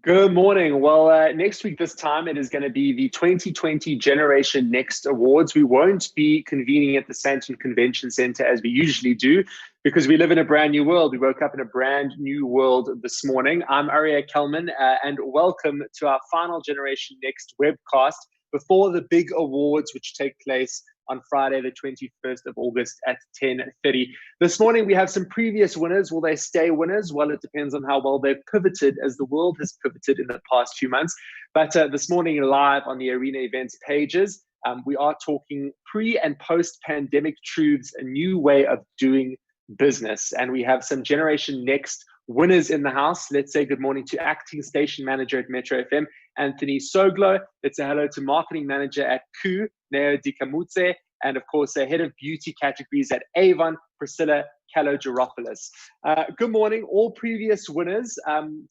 Good morning. Well, next week, this time, it is going to be the 2020 Generation Next Awards. We won't be convening at the Santon Convention Center as we usually do because we live in a brand new world. We woke up in a brand new world this morning. I'm Arya Kelman, and welcome to our final Generation Next webcast before the big awards, which take place on Friday, the 21st of August at 10:30. This morning, we have some previous winners. Will they stay winners? Well, it depends on how well they've pivoted, as the world has pivoted in the past few months. But this morning, live on the Arena Events pages, we are talking pre- and post-pandemic truths, a new way of doing business. And we have some Generation Next winners in the house. Let's say good morning to Acting Station Manager at Metro FM, Anthony Soglo. Let's say hello to Marketing Manager at KU, Neo Dikamutse, and of course, Head of Beauty Categories at Avon, Priscilla Kalogeropoulos. Good morning, all previous winners.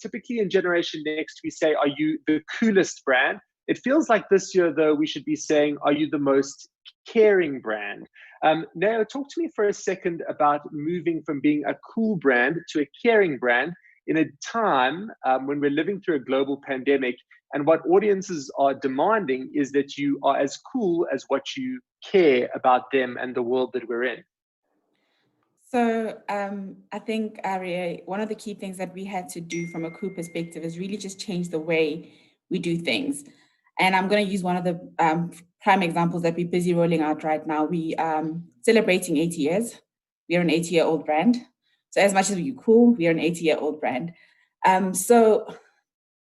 Typically in Generation Next, we say, are you the coolest brand? It feels like this year, though, we should be saying, are you the most caring brand? Neo, talk to me for a second about moving from being a cool brand to a caring brand in a time when we're living through a global pandemic, and what audiences are demanding is that you are as cool as what you care about them and the world that we're in. So I think, Arya, one of the key things that we had to do from a cool perspective is really just change the way we do things. And I'm going to use one of the prime examples that we're busy rolling out right now. We celebrating 80 years. We are an 80-year-old brand. So as much as we're cool, we are an 80-year-old brand. So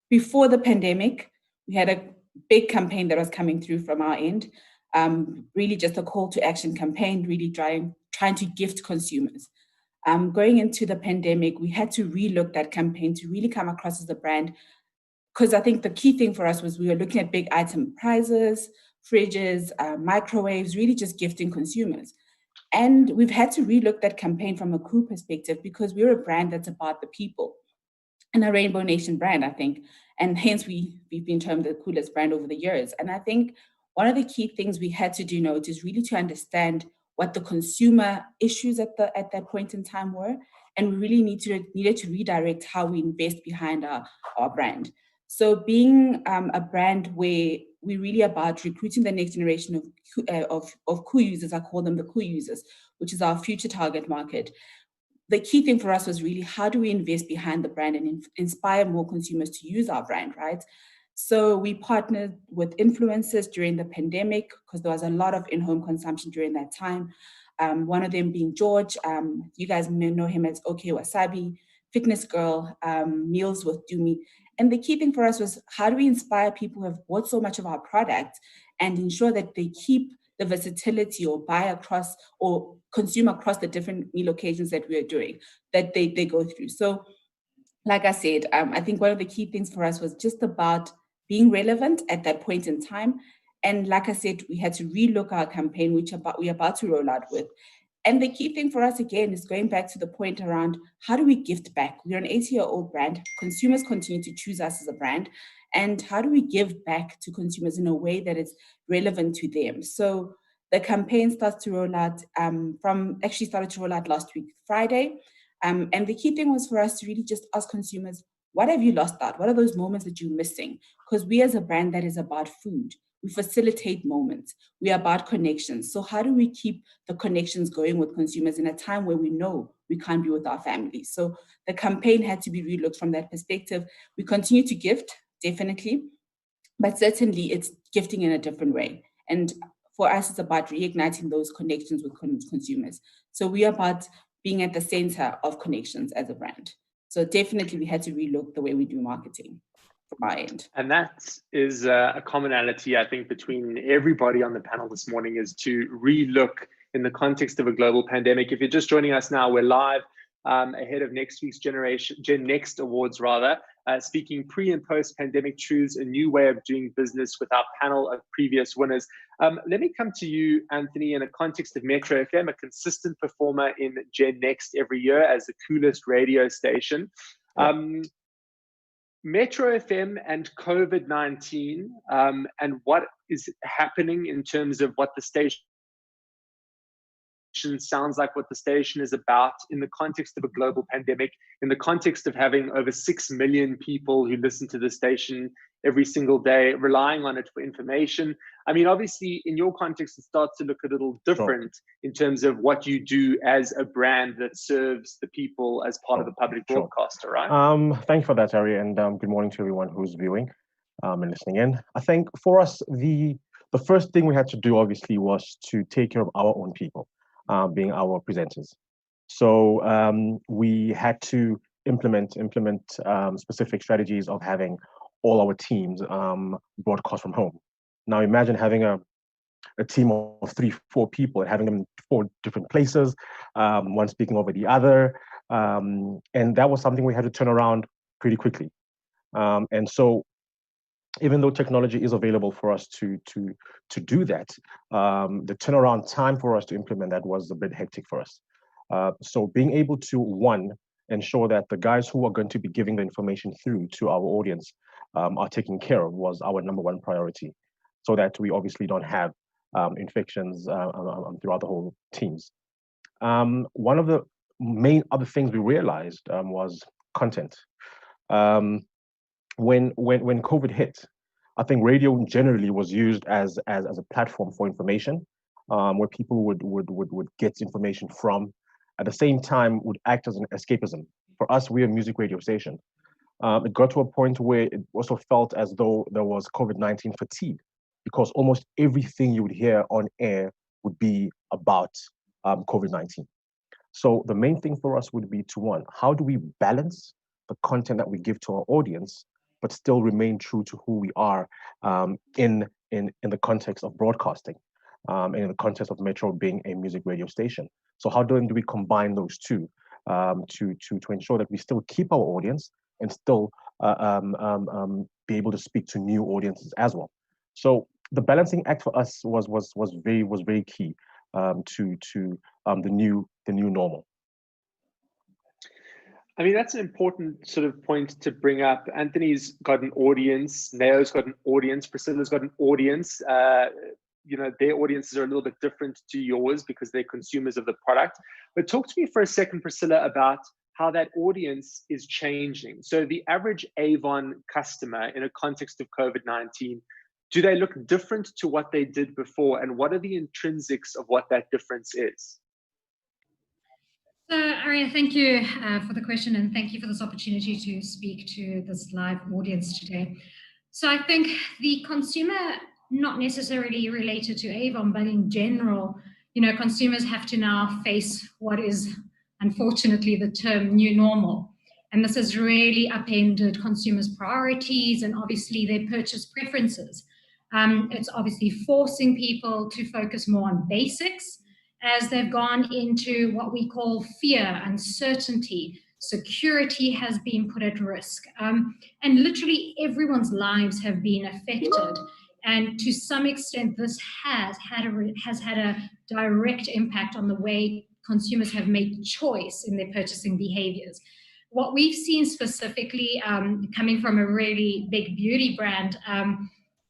before the pandemic, we had a big campaign that was coming through from our end. Really just a call to action campaign, really trying to gift consumers. Going into the pandemic, we had to relook that campaign to really come across as a brand, because I think the key thing for us was we were looking at big item prizes, fridges, microwaves, really just gifting consumers. And we've had to relook that campaign from a cool perspective because we're a brand that's about the people and a Rainbow Nation brand, I think. And hence we've been termed the coolest brand over the years. And I think one of the key things we had to do note is really to understand what the consumer issues at that point in time were. And we really needed to redirect how we invest behind our brand. So being a brand where we're really about recruiting the next generation of cool users, I call them the cool users, which is our future target market. The key thing for us was really how do we invest behind the brand and inspire more consumers to use our brand, right? So we partnered with influencers during the pandemic because there was a lot of in-home consumption during that time. One of them being George. You guys may know him as OK Wasabi, Fitness Girl, Meals with Dumi. And the key thing for us was how do we inspire people who have bought so much of our product and ensure that they keep the versatility or buy across or consume across the different meal occasions that we are doing, that they go through. So like I said, I think one of the key things for us was just about being relevant at that point in time. And like I said, we had to relook our campaign, which we're about to roll out with. And the key thing for us, again, is going back to the point around how do we gift back? We're an 80-year-old brand. Consumers continue to choose us as a brand. And how do we give back to consumers in a way that is relevant to them? So the campaign started to roll out last week, Friday. And the key thing was for us to really just ask consumers, what have you lost out? What are those moments that you're missing? Because we as a brand that is about food, we facilitate moments. We are about connections. So how do we keep the connections going with consumers in a time where we know we can't be with our families? So the campaign had to be relooked from that perspective. We continue to gift, definitely, but certainly it's gifting in a different way. And for us, it's about reigniting those connections with consumers. So we are about being at the center of connections as a brand. So definitely we had to relook the way we do marketing from our end. And that is a commonality, I think, between everybody on the panel this morning, is to relook in the context of a global pandemic. If you're just joining us now, we're live ahead of next week's Gen Next Awards, speaking pre- and post-pandemic truths, a new way of doing business with our panel of previous winners. Let me come to you, Anthony, in the context of Metro FM, a consistent performer in Gen Next every year as the coolest radio station. Metro FM and COVID-19 and what is happening in terms of what the station convention sounds like what the station is about in the context of a global pandemic, in the context of having over 6 million people who listen to the station every single day, relying on it for information. I mean, obviously, in your context, it starts to look a little different in terms of what you do as a brand that serves the people as part of the public broadcaster, right? Thank you for that, Harry, and good morning to everyone who's viewing and listening in. I think for us, the first thing we had to do, obviously, was to take care of our own people, being our presenters. So we had to implement specific strategies of having all our teams broadcast from home. Now imagine having a team of 3-4 people and having them in 4 different places, one speaking over the other, and that was something we had to turn around pretty quickly. And so, even though technology is available for us to do that, the turnaround time for us to implement that was a bit hectic for us. So being able to, one, ensure that the guys who are going to be giving the information through to our audience are taken care of was our number one priority, so that we obviously don't have infections throughout the whole teams. One of the main other things we realized was content. When COVID hit, I think radio generally was used as a platform for information, where people would get information from. At the same time, would act as an escapism. For us, we're a music radio station. It got to a point where it also felt as though there was COVID-19 fatigue, because almost everything you would hear on air would be about COVID-19. So the main thing for us would be to, one, how do we balance the content that we give to our audience, but still remain true to who we are in the context of broadcasting, and in the context of Metro being a music radio station. So how do we combine those two to ensure that we still keep our audience and still be able to speak to new audiences as well? So the balancing act for us was very key to the new normal. I mean, that's an important sort of point to bring up. Anthony's got an audience, Neo's got an audience, Priscilla's got an audience. You know, their audiences are a little bit different to yours because they're consumers of the product. But talk to me for a second, Priscilla, about how that audience is changing. So the average Avon customer in a context of COVID-19, do they look different to what they did before? And what are the intrinsics of what that difference is? So, Aria, thank you for the question, and thank you for this opportunity to speak to this live audience today. So I think the consumer, not necessarily related to Avon, but in general, you know, consumers have to now face what is unfortunately the term new normal. And this has really upended consumers' priorities and obviously their purchase preferences. It's obviously forcing people to focus more on basics, as they've gone into what we call fear, uncertainty. Security has been put at risk. And literally everyone's lives have been affected. And to some extent, this has had a direct impact on the way consumers have made choice in their purchasing behaviors. What we've seen specifically, coming from a really big beauty brand,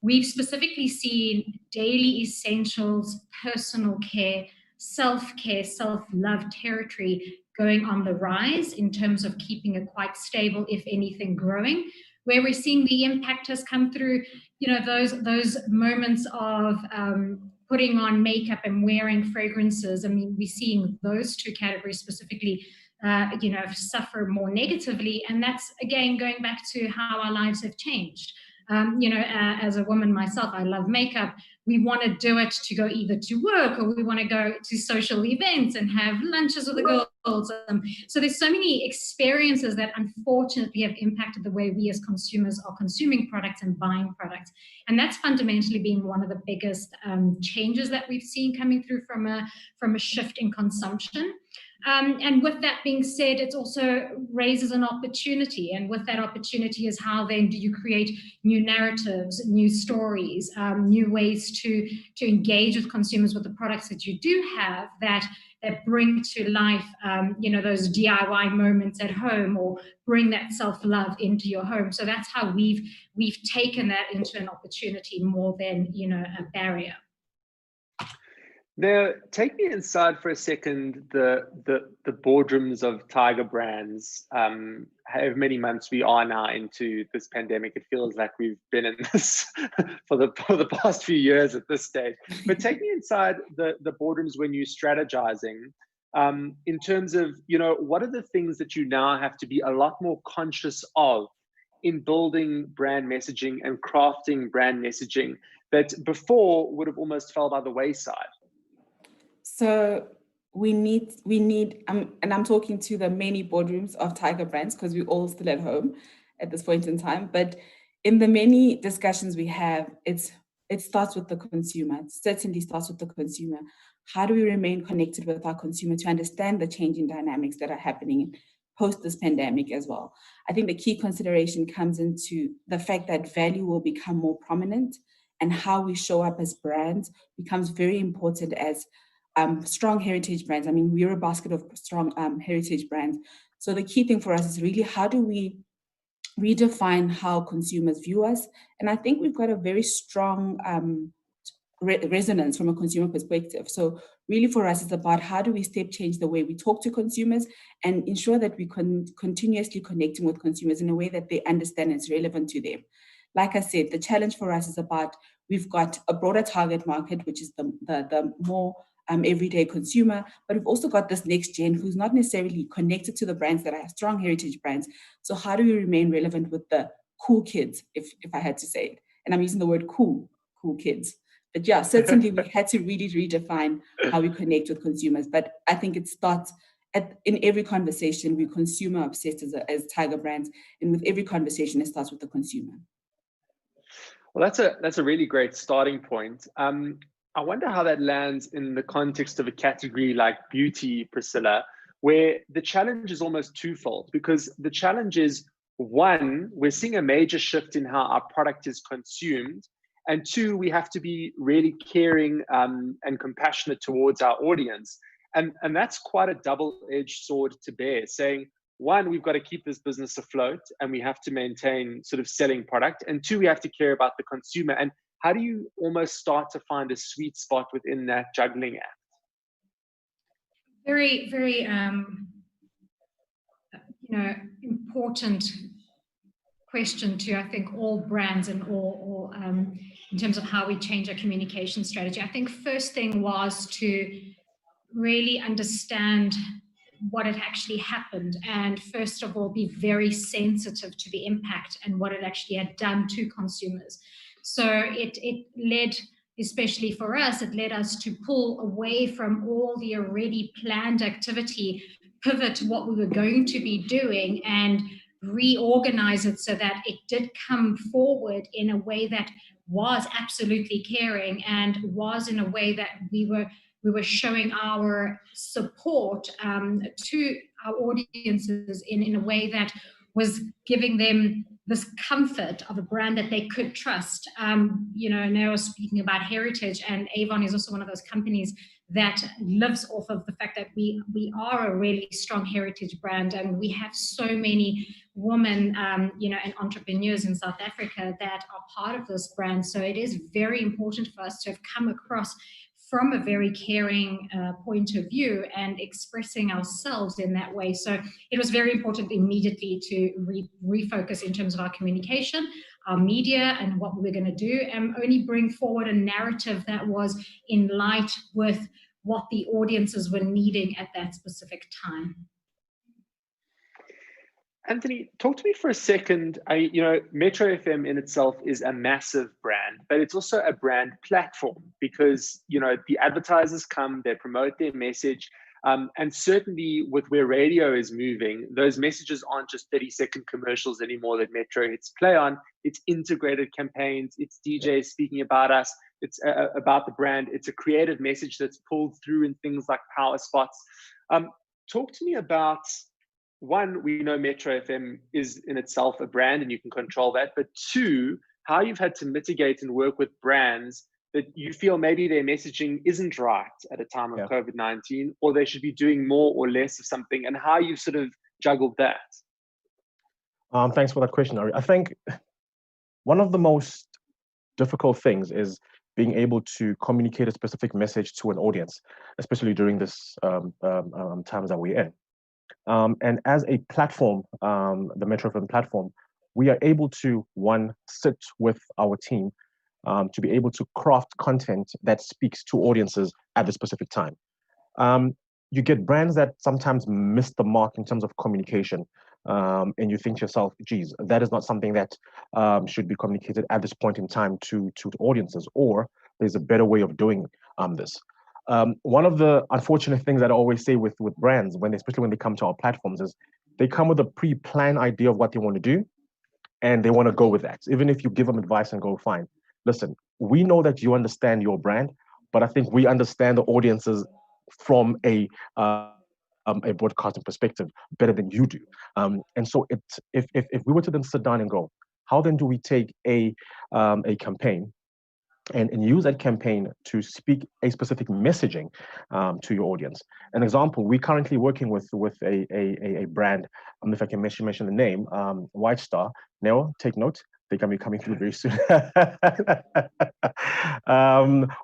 we've specifically seen daily essentials, personal care, self-care, self-love territory going on the rise in terms of keeping it quite stable, if anything growing. Where we're seeing the impact has come through, you know, those moments of putting on makeup and wearing fragrances. I mean, we're seeing those two categories specifically, you know, suffer more negatively. And that's, again, going back to how our lives have changed. You know, as a woman myself, I love makeup. We want to do it to go either to work, or we want to go to social events and have lunches with the girls. So there's so many experiences that unfortunately have impacted the way we as consumers are consuming products and buying products. And that's fundamentally been one of the biggest changes that we've seen coming through from a shift in consumption. And with that being said, it also raises an opportunity. And with that opportunity is how then do you create new narratives, new stories, new ways to engage with consumers with the products that you do have that bring to life, you know, those DIY moments at home, or bring that self-love into your home. So that's how we've taken that into an opportunity more than, you know, a barrier. Now, take me inside for a second. The boardrooms of Tiger Brands. However many months we are now into this pandemic, it feels like we've been in this for the past few years at this stage. But take me inside the boardrooms when you're strategizing. In terms of, what are the things that you now have to be a lot more conscious of in building brand messaging and crafting brand messaging that before would have almost fell by the wayside? So we need, and I'm talking to the many boardrooms of Tiger Brands because we're all still at home at this point in time. But in the many discussions we have, it starts with the consumer. It certainly starts with the consumer. How do we remain connected with our consumer to understand the changing dynamics that are happening post this pandemic as well? I think the key consideration comes into the fact that value will become more prominent, and how we show up as brands becomes very important as strong heritage brands. I mean, we're a basket of strong heritage brands. So the key thing for us is really how do we redefine how consumers view us? And I think we've got a very strong resonance from a consumer perspective. So really for us, it's about how do we step change the way we talk to consumers and ensure that we continuously connecting with consumers in a way that they understand it's relevant to them. Like I said, the challenge for us is about, we've got a broader target market, which is the more everyday consumer, but we've also got this next gen who's not necessarily connected to the brands that are strong heritage brands. So how do we remain relevant with the cool kids, if I had to say it? And I'm using the word cool kids. But yeah, certainly we had to really redefine how we connect with consumers. But I think it starts in every conversation. We're consumer obsessed as Tiger Brands, and with every conversation, it starts with the consumer. Well, that's a really great starting point. I wonder how that lands in the context of a category like beauty, Priscilla, where the challenge is almost twofold, because the challenge is, one, we're seeing a major shift in how our product is consumed, and two, we have to be really caring and compassionate towards our audience. And that's quite a double-edged sword to bear, saying, one, we've got to keep this business afloat and we have to maintain sort of selling product, and two, we have to care about the consumer. And how do you almost start to find a sweet spot within that juggling act? Very, very, important question to, I think, all brands and all in terms of how we change our communication strategy. I think first thing was to really understand what had actually happened, and first of all, be very sensitive to the impact and what it actually had done to consumers. So it led, especially for us, it led us to pull away from all the already planned activity, pivot to what we were going to be doing, and reorganize it so that it did come forward in a way that was absolutely caring and was in a way that we were showing our support to our audiences in a way that was giving them this comfort of a brand that they could trust. Now speaking about heritage, and Avon is also one of those companies that lives off of the fact that we are a really strong heritage brand, and we have so many women, and entrepreneurs in South Africa that are part of this brand. So it is very important for us to have come across from a very caring point of view and expressing ourselves in that way. So it was very important immediately to refocus in terms of our communication, our media, and what we were going to do, and only bring forward a narrative that was in light with what the audiences were needing at that specific time. Anthony, talk to me for a second. Metro FM in itself is a massive brand, but it's also a brand platform because, the advertisers come, they promote their message. And certainly with where radio is moving, those messages aren't just 30-second commercials anymore that Metro hits play on. It's integrated campaigns. It's DJs speaking about us. It's about the brand. It's a creative message that's pulled through in things like power spots. Talk to me about, one, we know Metro FM is in itself a brand and you can control that. But two, how you've had to mitigate and work with brands that you feel maybe their messaging isn't right at a time of COVID-19, or they should be doing more or less of something, and how you've sort of juggled that. Thanks for that question, Ari. I think one of the most difficult things is being able to communicate a specific message to an audience, especially during this times that we're in. And as a platform, the Metro FM platform, we are able to, one, sit with our team to be able to craft content that speaks to audiences at the specific time. You get brands that sometimes miss the mark in terms of communication, and you think to yourself, geez, that is not something that should be communicated at this point in time to audiences, or there's a better way of doing this. One of the unfortunate things that I always say with brands, especially when they come to our platforms, is they come with a pre-planned idea of what they want to do, and they want to go with that. Even if you give them advice and go, fine, listen, we know that you understand your brand, but I think we understand the audiences from a broadcasting perspective better than you do. And so if we were to then sit down and go, how then do we take a campaign and use that campaign to speak a specific messaging to your audience? An example, we're currently working with a brand, if I can mention the name, White Star. Nell, take note. They can be coming through very soon.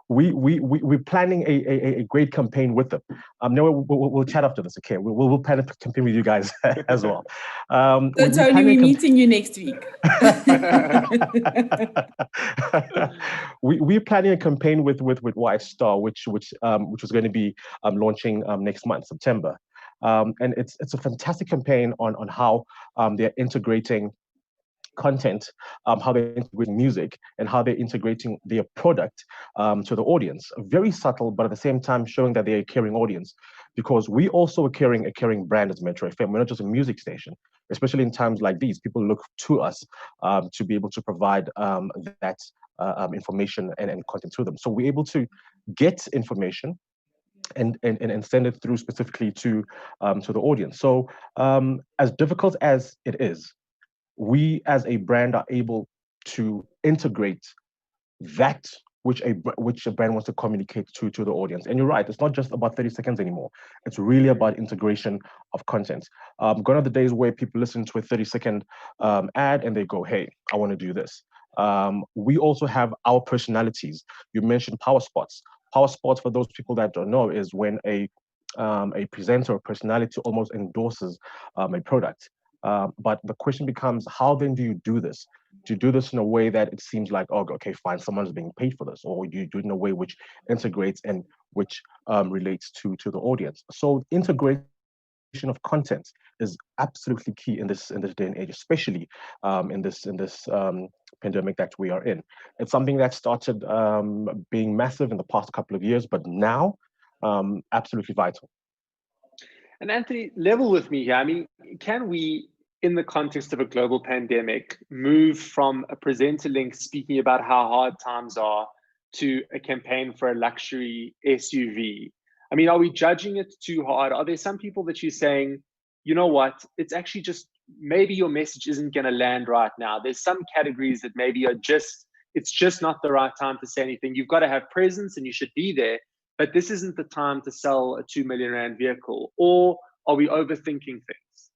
We're planning a great campaign with them. No, we'll chat after this. Okay, we'll plan a campaign with you guys as well. So Tony, we're meeting you next week. We're planning a campaign with White Star, which was going to be launching next month, September. And it's a fantastic campaign on how they're integrating content, how they're integrating music, and how they're integrating their product to the audience. Very subtle, but at the same time showing that they're a caring audience, because we also are a caring brand as Metro FM. We're not just a music station. Especially in times like these, people look to us to be able to provide that information and content to them. So we're able to get information and send it through specifically to the audience. So as difficult as it is, we as a brand are able to integrate that which a brand wants to communicate to the audience. And you're right, it's not just about 30 seconds anymore. It's really about integration of content. Gone are the days where people listen to a 30-second ad and they go, hey, I want to do this. We also have our personalities. You mentioned power spots. Power spots, for those people that don't know, is when a presenter or personality almost endorses a product. But the question becomes, how then do you do this? Do you do this in a way that it seems like, oh, okay, fine, someone's being paid for this, or you do it in a way which integrates and which relates to the audience? So integration of content is absolutely key in this day and age, especially in this pandemic that we are in. It's something that started being massive in the past couple of years, but now absolutely vital. And Anthony, level with me here. I mean, can we, in the context of a global pandemic, move from a presenter link speaking about how hard times are to a campaign for a luxury SUV? I mean, are we judging it too hard? Are there some people that you're saying, you know what, it's actually just, maybe your message isn't going to land right now. There's some categories that maybe it's just not the right time to say anything. You've got to have presence and you should be there, but this isn't the time to sell a 2 million rand vehicle? Or are we overthinking things?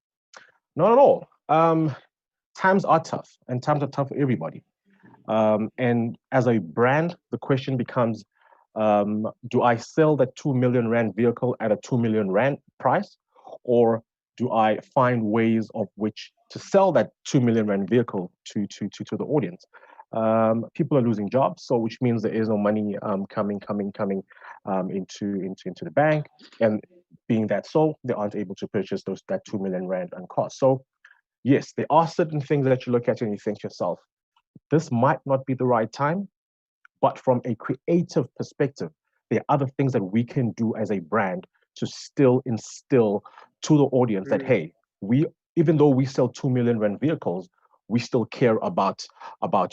Not at all. Times are tough, and times are tough for everybody. And as a brand, the question becomes, do I sell that 2 million rand vehicle at a 2 million rand price? Or do I find ways of which to sell that 2 million rand vehicle to the audience? People are losing jobs, so which means there is no money coming into the bank, and being that so, they aren't able to purchase that 2 million rand on cost. So yes, there are certain things that you look at and you think to yourself, this might not be the right time, but from a creative perspective, there are other things that we can do as a brand to still instill to the audience that, hey, even though we sell 2 million rand vehicles, we still care about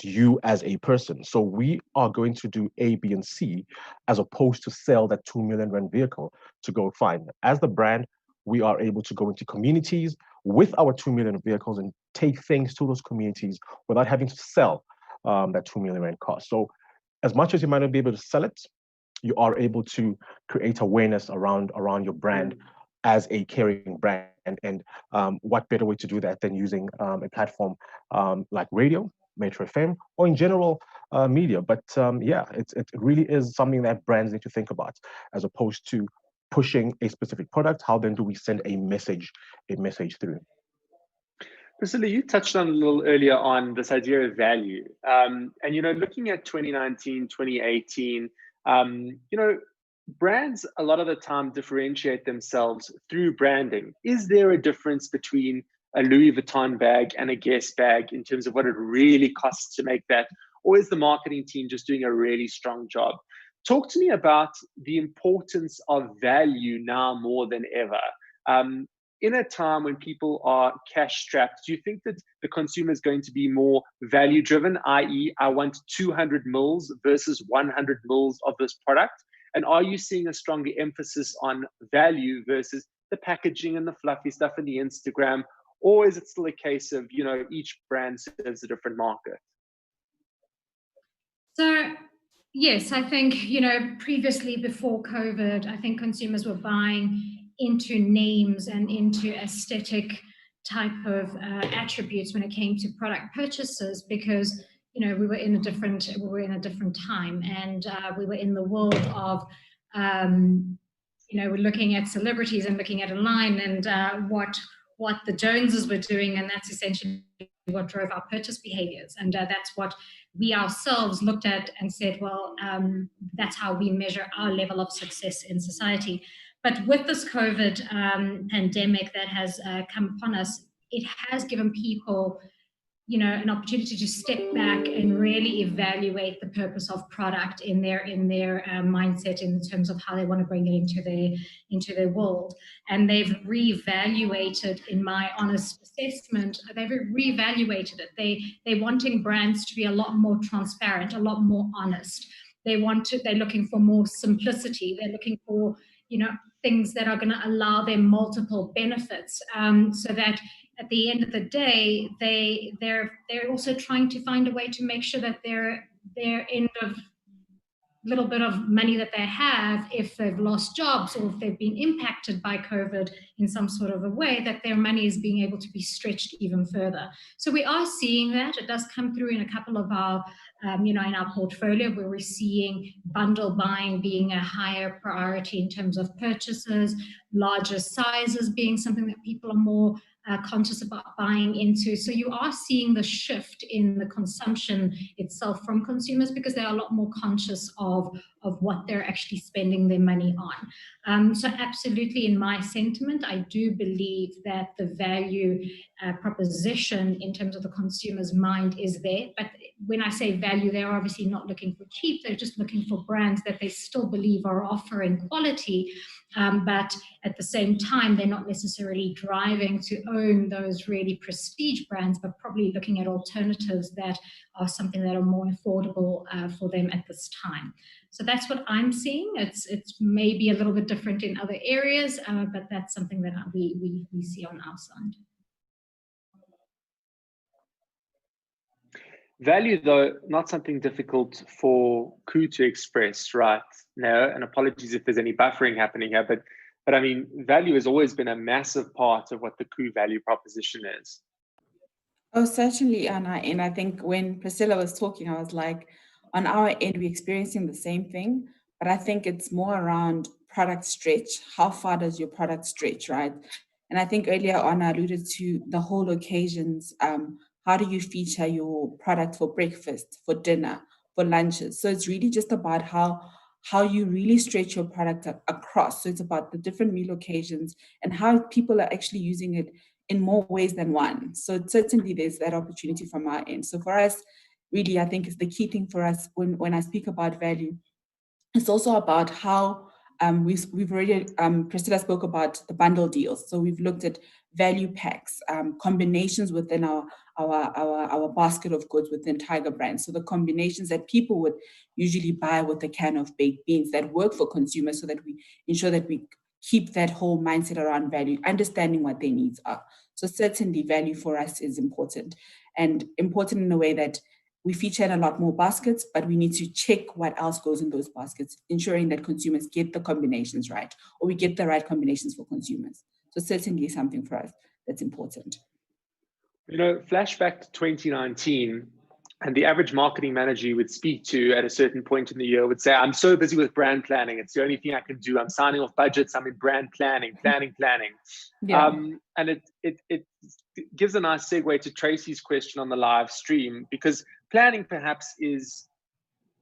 you as a person. So we are going to do A, B, and C, as opposed to sell that 2 million rand vehicle to go find. As the brand, we are able to go into communities with our 2 million vehicles and take things to those communities without having to sell that 2 million rand cost. So as much as you might not be able to sell it, you are able to create awareness around your brand as a caring brand. And what better way to do that than using a platform like radio, Metro FM, or in general, media. But yeah, it really is something that brands need to think about, as opposed to pushing a specific product. How then do we send a message through? Priscilla, you touched on a little earlier on this idea of value. And, looking at 2019, 2018, brands a lot of the time differentiate themselves through branding. Is there a difference between a Louis Vuitton bag and a Guess bag in terms of what it really costs to make that? Or is the marketing team just doing a really strong job? Talk to me about the importance of value now more than ever. In a time when people are cash strapped, do you think that the consumer is going to be more value driven, i.e., I want 200 mils versus 100 mils of this product? And are you seeing a stronger emphasis on value versus the packaging and the fluffy stuff in the Instagram? Or is it still a case of, each brand serves a different market? So, yes, I think, previously before COVID, I think consumers were buying into names and into aesthetic type of attributes when it came to product purchases, because we were in a different time, and we were in the world of we're looking at celebrities and looking at a line and what the Joneses were doing, and that's essentially what drove our purchase behaviors, and that's what we ourselves looked at and said, well, that's how we measure our level of success in society. But with this COVID pandemic that has come upon us, it has given people, an opportunity to step back and really evaluate the purpose of product in their mindset in terms of how they want to bring it into their world. And they've reevaluated, in my honest assessment, they've reevaluated it. They're wanting brands to be a lot more transparent, a lot more honest. They're looking for more simplicity. They're looking for, things that are going to allow them multiple benefits, so that at the end of the day, they're also trying to find a way to make sure that their end of little bit of money that they have, if they've lost jobs or if they've been impacted by COVID in some sort of a way, that their money is being able to be stretched even further. So we are seeing that. It does come through in a couple of our, in our portfolio, where we're seeing bundle buying being a higher priority in terms of purchases, larger sizes being something that people are more conscious about buying into. So you are seeing the shift in the consumption itself from consumers, because they're a lot more conscious of what they're actually spending their money on. So absolutely, in my sentiment, I do believe that the value proposition in terms of the consumer's mind is there. But when I say value, they're obviously not looking for cheap. They're just looking for brands that they still believe are offering quality. But at the same time, they're not necessarily driving to own those really prestige brands, but probably looking at alternatives that are something that are more affordable for them at this time. So that's what I'm seeing. It's maybe a little bit different in other areas, but that's something that we see on our side. Value, though, not something difficult for Koo to express, right? No, and apologies if there's any buffering happening here, but I mean, value has always been a massive part of what the Koo value proposition is. Oh, certainly, Anna. And I think when Priscilla was talking, I was like, on our end, we're experiencing the same thing, but I think it's more around product stretch. How far does your product stretch, right? And I think earlier on, I alluded to the whole occasions. How do you feature your product for breakfast, for dinner, for lunches? So it's really just about how you really stretch your product across. So it's about the different meal occasions and how people are actually using it in more ways than one. So certainly there's that opportunity from our end. So for us, really, I think it's the key thing for us when I speak about value. It's also about how we've already, Priscilla spoke about the bundle deals. So we've looked at value packs, combinations within our basket of goods within Tiger Brands. So the combinations that people would usually buy with a can of baked beans that work for consumers, so that we ensure that we keep that whole mindset around value, understanding what their needs are. So certainly value for us is important, and important in a way that we feature in a lot more baskets, but we need to check what else goes in those baskets, ensuring that consumers get the combinations right, or we get the right combinations for consumers. So certainly something for us that's important. Flashback to 2019, And the average marketing manager you would speak to at a certain point in the year would say, I'm so busy with brand planning. It's the only thing I can do. I'm signing off budgets. I'm in brand planning. Yeah. And it gives a nice segue to Tracy's question on the live stream, because planning perhaps is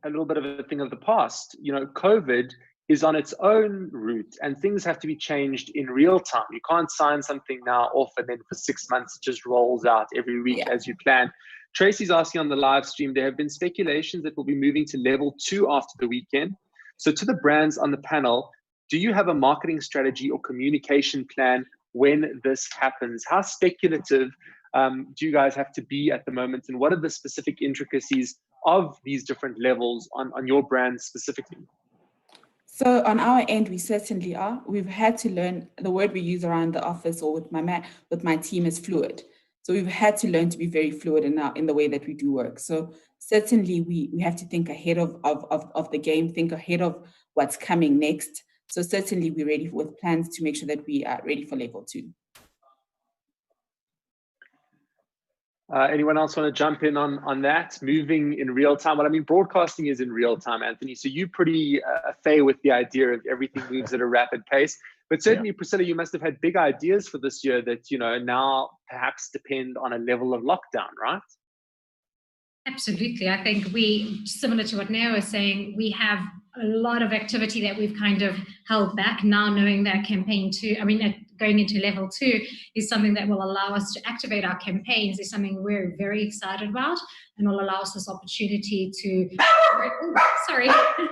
a little bit of a thing of the past. You know, COVID is on its own route and things have to be changed in real time. You can't sign something now off and then for 6 months it just rolls out every week as you plan. Tracy's asking on the live stream, there have been speculations that we'll be moving to level 2 after the weekend. So to the brands on the panel, do you have a marketing strategy or communication plan when this happens? How speculative do you guys have to be at the moment? And what are the specific intricacies of these different levels on your brand specifically? So on our end, we certainly are. We've had to learn, the word we use around the office or with my team is fluid. So we've had to learn to be very fluid in the way that we do work. So certainly we have to think ahead of the game, think ahead of what's coming next. So certainly we're ready with plans to make sure that we are ready for level 2. Anyone else want to jump in on that? Moving in real time. Well, I mean, broadcasting is in real time, Anthony. So you pretty fay with the idea of everything moves at a rapid pace. But certainly, Priscilla, you must have had big ideas for this year that, you know, now perhaps depend on a level of lockdown, right? Absolutely. I think we, similar to what Neo was saying, we have a lot of activity that we've kind of held back now, knowing that campaign 2, going into level 2 is something that will allow us to activate our campaigns, is something we're very excited about and will allow us this opportunity to, sorry. Sorry about that.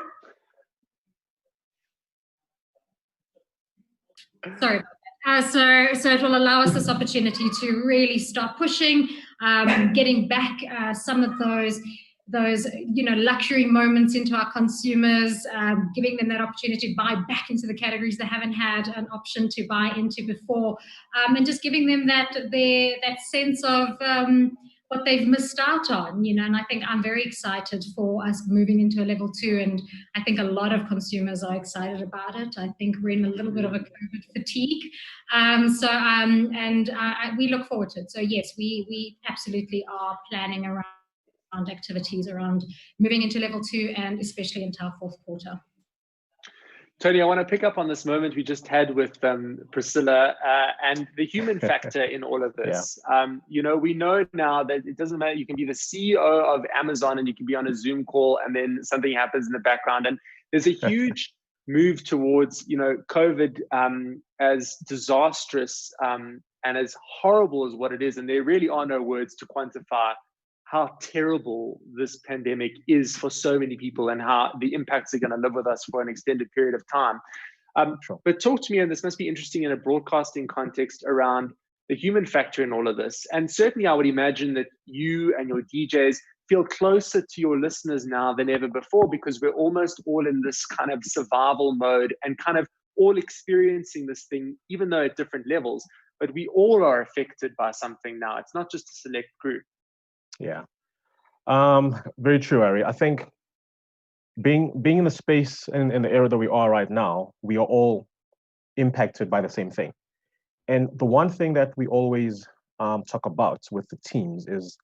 So it will allow us this opportunity to really start pushing, getting back some of those luxury moments into our consumers, giving them that opportunity to buy back into the categories they haven't had an option to buy into before, and just giving them that sense of what they've missed out on, and I think I'm very excited for us moving into a level 2, and I think a lot of consumers are excited about it. I think we're in a little bit of a COVID fatigue, we look forward to it. So yes, we absolutely are planning around activities around moving into level 2 and especially into our fourth quarter. Tony, I want to pick up on this moment we just had with Priscilla and the human factor in all of this. We know now that it doesn't matter. You can be the CEO of Amazon and you can be on a Zoom call and then something happens in the background. And there's a huge move towards, COVID as disastrous and as horrible as what it is. And there really are no words to quantify how terrible this pandemic is for so many people and how the impacts are going to live with us for an extended period of time. Sure. But talk to me, and this must be interesting in a broadcasting context, around the human factor in all of this. And certainly I would imagine that you and your DJs feel closer to your listeners now than ever before, because we're almost all in this kind of survival mode and kind of all experiencing this thing, even though at different levels. But we all are affected by something now. It's not just a select group. Yeah, very true, Ari. I think being in the space and in the era that we are right now, we are all impacted by the same thing. And the one thing that we always talk about with the teams is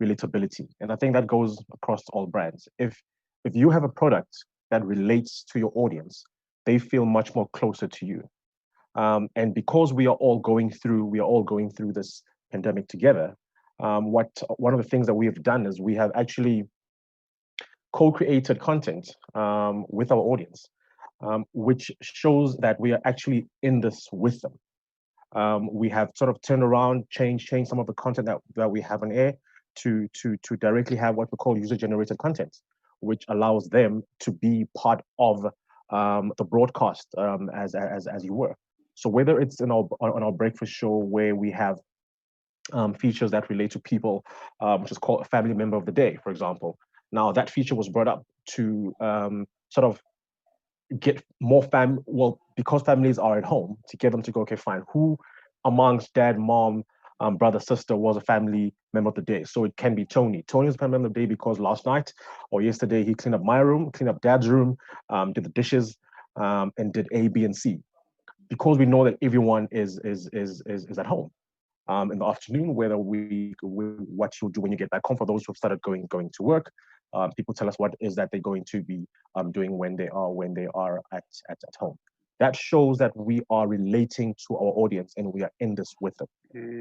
relatability. And I think that goes across all brands. If you have a product that relates to your audience, they feel much more closer to you. And because we are all going through this pandemic together, one of the things that we have done is we have actually co-created content with our audience, which shows that we are actually in this with them. We have sort of turned around, changed some of the content that we have on air to directly have what we call user-generated content, which allows them to be part of the broadcast as you were. So whether it's on our breakfast show where we have features that relate to people, which is called a family member of the day, for example. Now that feature was brought up to sort of get more because families are at home, to get them to go, okay, fine, who amongst dad, mom, brother, sister was a family member of the day? So it can be Tony. Tony was a family member of the day because last night or yesterday he cleaned up my room, cleaned up dad's room, did the dishes, and did A, B, and C. Because we know that everyone is at home. in the afternoon, what you'll do when you get back home. For those who've started going to work, people tell us what is that they're going to be doing when they are at home. That shows that we are relating to our audience and we are in this with them.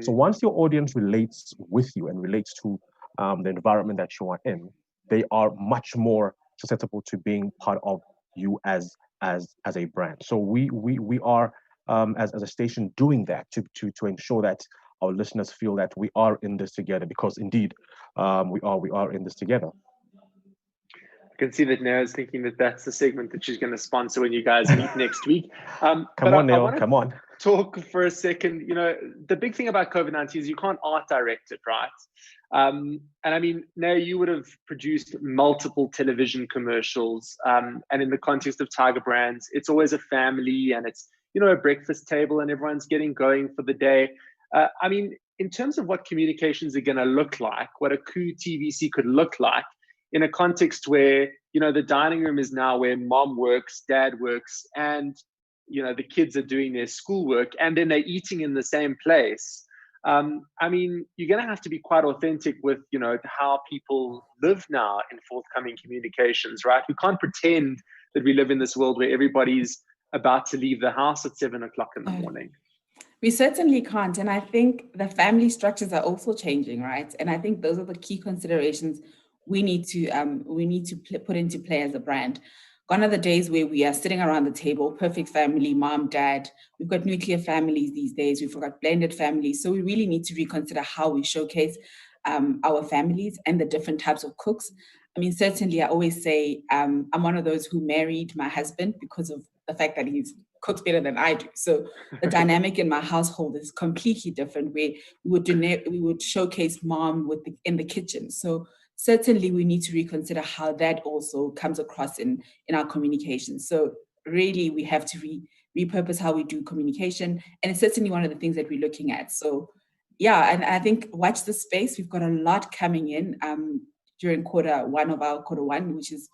So once your audience relates with you and relates to the environment that you are in, they are much more susceptible to being part of you as a brand. So we are as a station doing that to ensure that our listeners feel that we are in this together, because indeed we are in this together. I can see that Nao's thinking that that's the segment that she's going to sponsor when you guys meet next week. Come on, Nao, come on. Talk for a second. You know, the big thing about COVID-19 is you can't art direct it, right? And I mean, Nao, you would have produced multiple television commercials. And in the context of Tiger Brands, it's always a family and it's, you know, a breakfast table and everyone's getting going for the day. I mean, in terms of what communications are going to look like, what a Koo TVC could look like, in a context where, you know, the dining room is now where mom works, dad works, and, you know, the kids are doing their schoolwork and then they're eating in the same place. I mean, you're going to have to be quite authentic with, you know, how people live now in forthcoming communications, right? We can't pretend that we live in this world where everybody's about to leave the house at 7 o'clock in the morning. We certainly can't. And I think the family structures are also changing, right? And I think those are the key considerations we need to put into play as a brand. Gone are the days where we are sitting around the table, perfect family, mom, dad. We've got nuclear families these days. We've got blended families. So we really need to reconsider how we showcase our families and the different types of cooks. I mean, certainly I always say I'm one of those who married my husband because of the fact that he cooks better than I do. So the dynamic in my household is completely different, where we would showcase mom in the kitchen. So certainly we need to reconsider how that also comes across in our communication. So really we have to repurpose how we do communication. And it's certainly one of the things that we're looking at. So yeah, and I think watch the space. We've got a lot coming in during quarter one, which is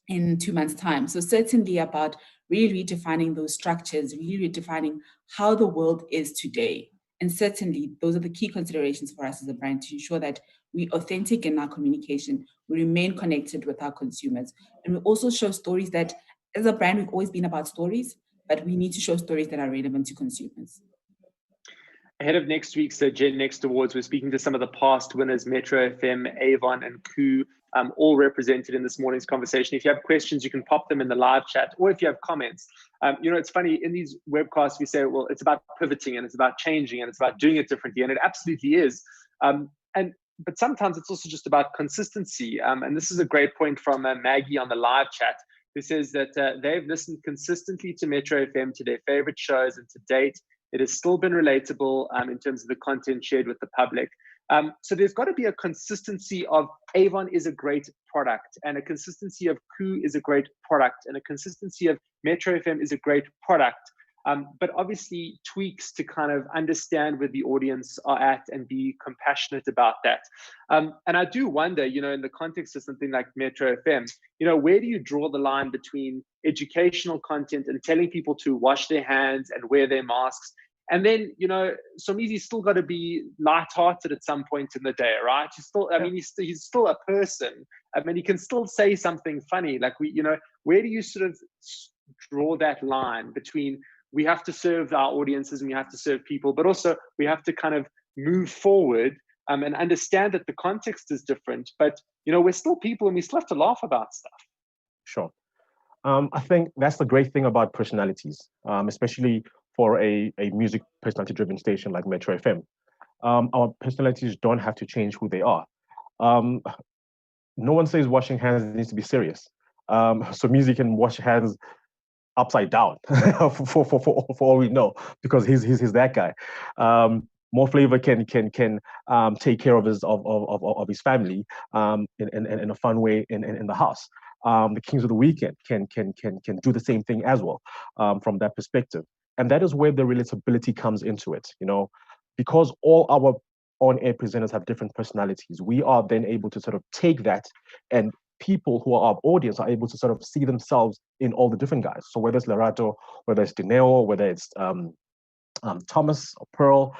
in 2 months' time. So certainly about really redefining those structures, really redefining how the world is today. And certainly those are the key considerations for us as a brand, to ensure that we're authentic in our communication, we remain connected with our consumers. And we also show stories that, as a brand, we've always been about stories, but we need to show stories that are relevant to consumers. Ahead of next week's Gen Next Awards, we're speaking to some of the past winners, Metro FM, Avon, and Koo, all represented in this morning's conversation. If you have questions, you can pop them in the live chat, or if you have comments. You know, it's funny, in these webcasts, we say, well, it's about pivoting, and it's about changing, and it's about doing it differently, and it absolutely is. But sometimes it's also just about consistency. And this is a great point from Maggie on the live chat, who says that they've listened consistently to Metro FM, to their favorite shows, and to date, it has still been relatable in terms of the content shared with the public. So there's got to be a consistency of Avon is a great product, and a consistency of Koo is a great product, and a consistency of Metro FM is a great product. But obviously tweaks to kind of understand where the audience are at and be compassionate about that. And I do wonder, you know, in the context of something like Metro FM, you know, where do you draw the line between educational content and telling people to wash their hands and wear their masks? And then, you know, Somizi's still got to be lighthearted at some point in the day, right? He's still, I mean, he's still a person. I mean, he can still say something funny. Like you know, where do you sort of draw that line between we have to serve our audiences and we have to serve people, but also we have to kind of move forward and understand that the context is different, but, you know, we're still people and we still have to laugh about stuff. Sure. I think that's the great thing about personalities, especially for a music personality-driven station like Metro FM. Our personalities don't have to change who they are. No one says washing hands needs to be serious. So music can wash hands upside down for all we know, because he's that guy. More Flavor can take care of his family in a fun way in the house. The Kings of the Weekend can do the same thing as well from that perspective, and that is where the relatability comes into it. You know, because all our on-air presenters have different personalities, we are then able to sort of take that, and people who are our audience are able to sort of see themselves in all the different guys. So whether it's Lerato, whether it's Dineo, whether it's Thomas or Pearl,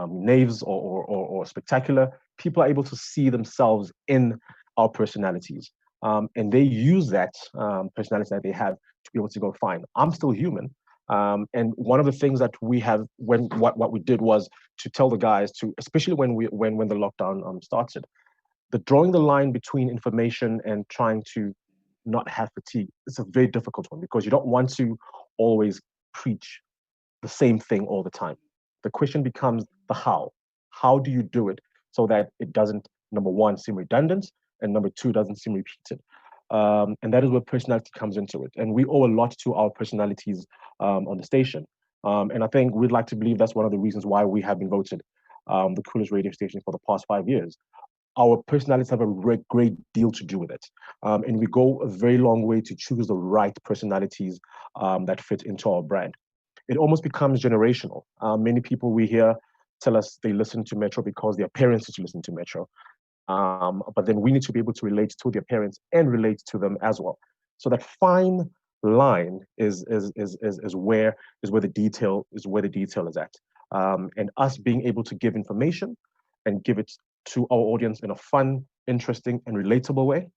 Knaves or Spectacular, people are able to see themselves in our personalities. And they use that personality that they have to be able to go, fine, I'm still human. And one of the things that we have, what we did was to tell the guys to, especially when the lockdown started, the drawing the line between information and trying to not have fatigue is a very difficult one, because you don't want to always preach the same thing all the time. The question becomes the how. How do you do it so that it doesn't, number one, seem redundant, and number two, doesn't seem repeated? And that is where personality comes into it. And we owe a lot to our personalities on the station. And I think we'd like to believe that's one of the reasons why we have been voted the coolest radio station for the past 5 years. Our personalities have a great deal to do with it. And we go a very long way to choose the right personalities that fit into our brand. It almost becomes generational. Many people we hear tell us they listen to Metro because their parents used to listen to Metro. But then we need to be able to relate to their parents and relate to them as well. So that fine line is where the detail is at. And us being able to give information and give it to our audience in a fun, interesting, and relatable way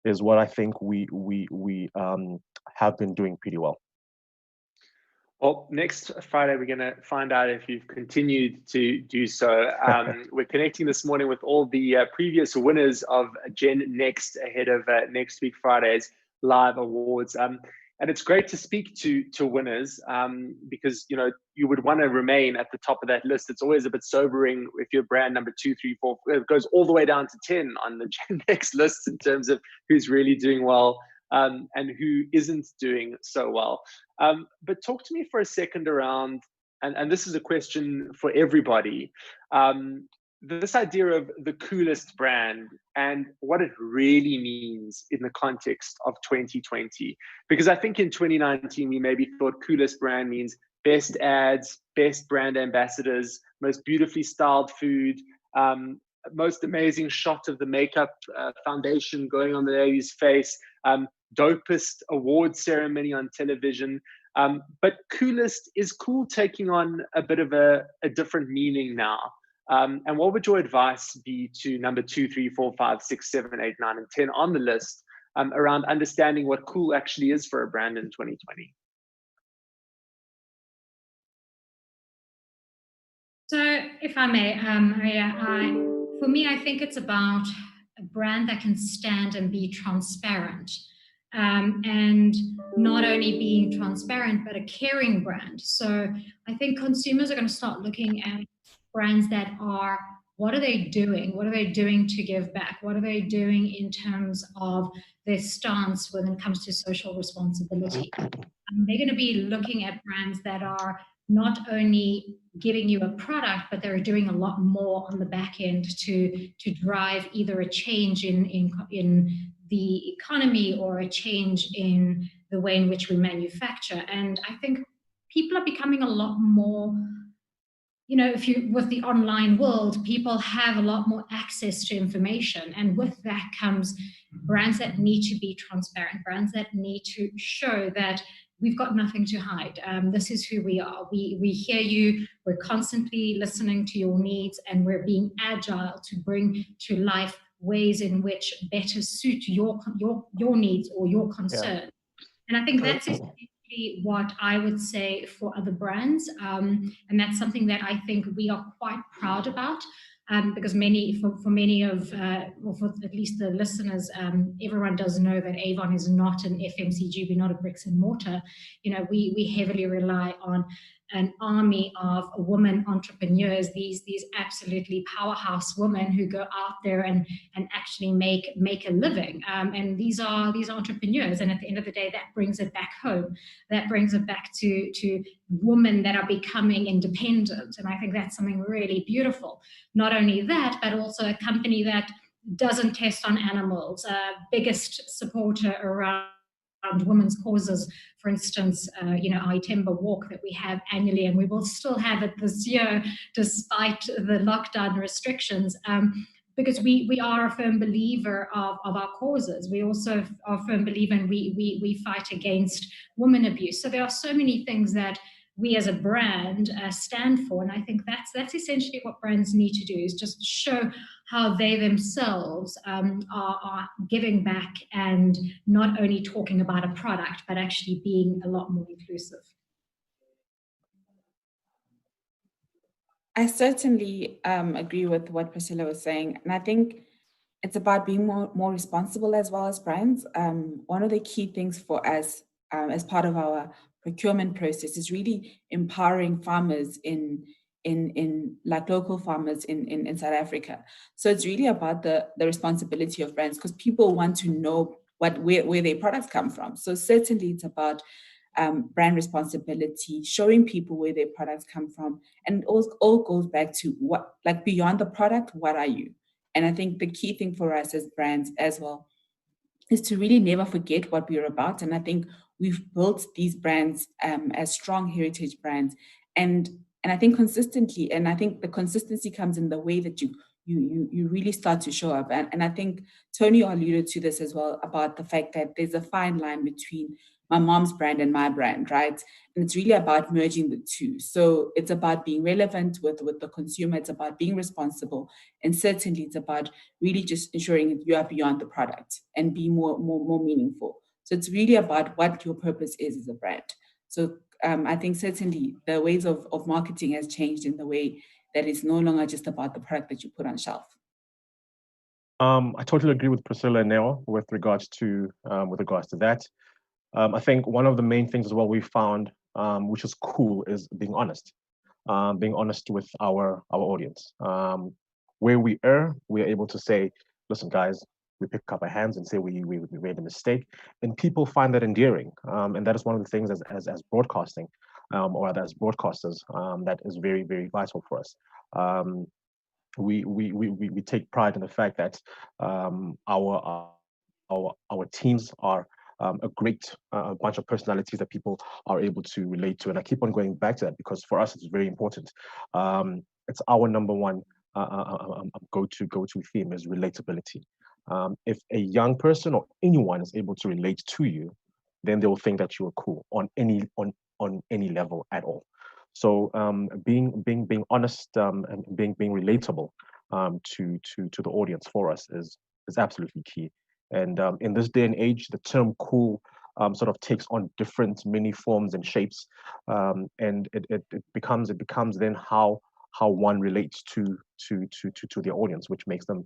is what I think we have been doing pretty well. Well, next Friday, we're going to find out if you've continued to do so. We're connecting this morning with all the previous winners of Gen Next ahead of next week Friday's live awards. And it's great to speak to winners because, you know, you would want to remain at the top of that list. It's always a bit sobering if you're brand number 2, 3, 4. It goes all the way down to 10 on the Gen Next list in terms of who's really doing well and who isn't doing so well. But talk to me for a second around, and this is a question for everybody, this idea of the coolest brand and what it really means in the context of 2020. Because I think in 2019, we maybe thought coolest brand means best ads, best brand ambassadors, most beautifully styled food, most amazing shot of the makeup foundation going on the lady's face, dopest award ceremony on television. But coolest is cool taking on a bit of a different meaning now. And what would your advice be to number 2, 3, 4, 5, 6, 7, 8, 9, and 10 on the list around understanding what cool actually is for a brand in 2020? So if I may, Maria, for me, I think it's about a brand that can stand and be transparent. And not only being transparent, but a caring brand. So I think consumers are going to start looking at brands that are, what are they doing? What are they doing to give back? What are they doing in terms of their stance when it comes to social responsibility? They're going to be looking at brands that are not only giving you a product, but they're doing a lot more on the back end to drive either a change in the economy or a change in the way in which we manufacture. And I think people are becoming a lot more, you know, with the online world, people have a lot more access to information. And with that comes brands that need to be transparent, brands that need to show that we've got nothing to hide. This is who we are. We hear you. We're constantly listening to your needs, and we're being agile to bring to life ways in which better suit your needs or your concern. Yeah. And I think that's essentially what I would say for other brands. And that's something that I think we are quite proud about. Because for many of, or for at least the listeners, everyone does know that Avon is not an FMCG, we're not a bricks and mortar. You know, we heavily rely on an army of women entrepreneurs, these absolutely powerhouse women who go out there and actually make a living. And these are entrepreneurs. And at the end of the day, that brings it back home. That brings it back to women that are becoming independent. And I think that's something really beautiful. Not only that, but also a company that doesn't test on animals, biggest supporter around women's causes. For instance, you know, our Itemba walk that we have annually, and we will still have it this year despite the lockdown restrictions, because we are a firm believer of our causes. We also are a firm believer, and we fight against women abuse. So there are so many things that we as a brand stand for. And I think that's essentially what brands need to do, is just show how they themselves are giving back and not only talking about a product, but actually being a lot more inclusive. I certainly agree with what Priscilla was saying. And I think it's about being more responsible as well as brands. One of the key things for us as part of our procurement process is really empowering farmers in like local farmers in South Africa. So it's really about the responsibility of brands, because people want to know where their products come from. So certainly it's about brand responsibility, showing people where their products come from. And it all goes back to what, like beyond the product, what are you? And I think the key thing for us as brands as well is to really never forget what we're about. And I think we've built these brands as strong heritage brands. And I think consistently, and I think the consistency comes in the way that you really start to show up. And I think Tony alluded to this as well, about the fact that there's a fine line between my mom's brand and my brand, right? And it's really about merging the two. So it's about being relevant with the consumer. It's about being responsible. And certainly it's about really just ensuring that you are beyond the product and be more meaningful. So it's really about what your purpose is as a brand. So I think certainly the ways of marketing has changed in the way that it's no longer just about the product that you put on shelf. I totally agree with Priscilla and Neo with regards to that. I think one of the main things as well we found, which is cool, is being honest with our audience. Where we err, we are able to say, listen, guys, we pick up our hands and say we made a mistake, and people find that endearing. And that is one of the things as broadcasting, or rather as broadcasters, that is very, very vital for us. We take pride in the fact that our teams are a great bunch of personalities that people are able to relate to. And I keep on going back to that because for us, it's very important. It's our number one go-to theme is relatability. If a young person or anyone is able to relate to you, then they will think that you are cool on any level at all. So being honest and being relatable to the audience for us is absolutely key. And in this day and age, the term cool sort of takes on different many forms and shapes, and it becomes then how one relates to the audience, which makes them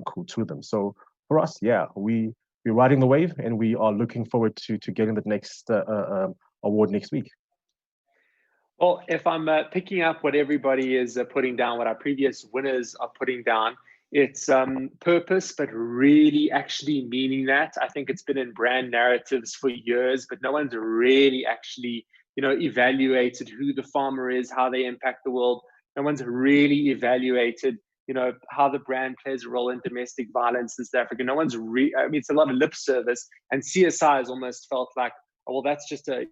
cool to them. So for us, yeah, we're riding the wave, and we are looking forward to getting the next award next week. Well, if I'm picking up what everybody is putting down, what our previous winners are putting down, it's purpose, but really actually meaning that. I think it's been in brand narratives for years, but no one's really actually, evaluated who the farmer is, how they impact the world. No one's really evaluated, how the brand plays a role in domestic violence in South Africa. No one's it's a lot of lip service, and CSI has almost felt like, oh, well, that's just a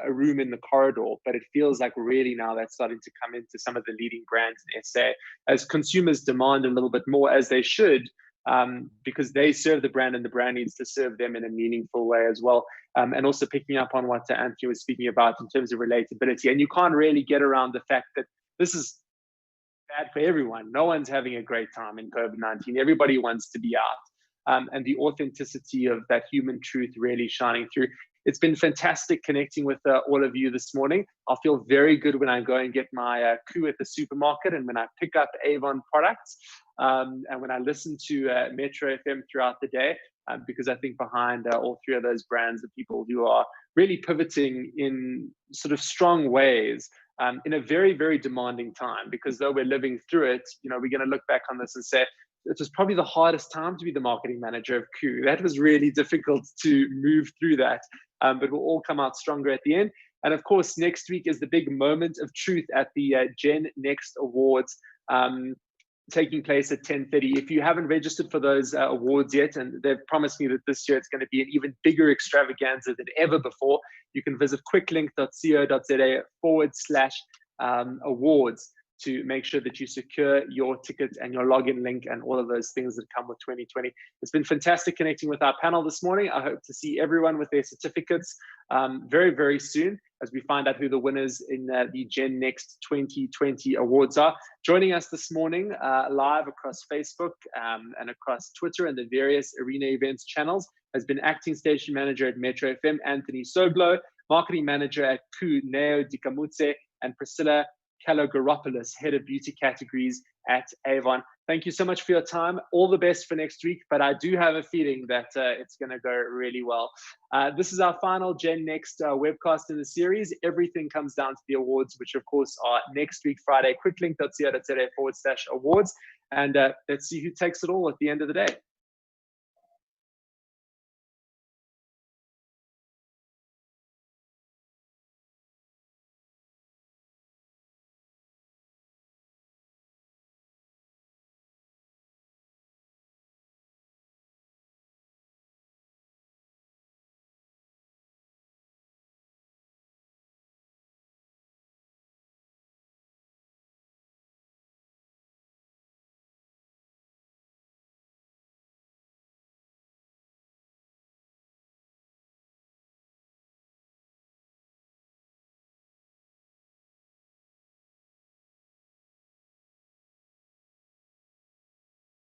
room in the corridor, but it feels like really now that's starting to come into some of the leading brands in SA as consumers demand a little bit more, as they should, because they serve the brand and the brand needs to serve them in a meaningful way as well. And also picking up on what Anthony was speaking about in terms of relatability. And you can't really get around the fact that this is bad for everyone. No one's having a great time in COVID-19. Everybody wants to be out. And the authenticity of that human truth really shining through. It's been fantastic connecting with all of you this morning. I'll feel very good when I go and get my coup at the supermarket, and when I pick up Avon products, and when I listen to Metro FM throughout the day, because I think behind all three of those brands are people who are really pivoting in sort of strong ways in a very, very demanding time. Because though we're living through it, we're going to look back on this and say, it was probably the hardest time to be the marketing manager of Coup. That was really difficult to move through that, but we'll all come out stronger at the end. And of course, next week is the big moment of truth at the Gen Next Awards, taking place at 10:30. If you haven't registered for those awards yet, and they've promised me that this year it's going to be an even bigger extravaganza than ever before, you can visit quicklink.co.za /awards to make sure that you secure your ticket and your login link and all of those things that come with 2020. It's been fantastic connecting with our panel this morning. I hope to see everyone with their certificates very, very soon as we find out who the winners in the Gen Next 2020 awards are. Joining us this morning live across Facebook and across Twitter and the various Arena Events channels has been Acting Station Manager at Metro FM, Anthony Soblo, Marketing Manager at Ku Neo Dikamutse, and Priscilla Kalogaropoulos, Head of Beauty Categories at Avon. Thank you so much for your time. All the best for next week, but I do have a feeling that it's going to go really well. This is our final Gen Next webcast in the series. Everything comes down to the awards, which of course are next week, Friday. Quicklink.co.za/awards. And let's see who takes it all at the end of the day.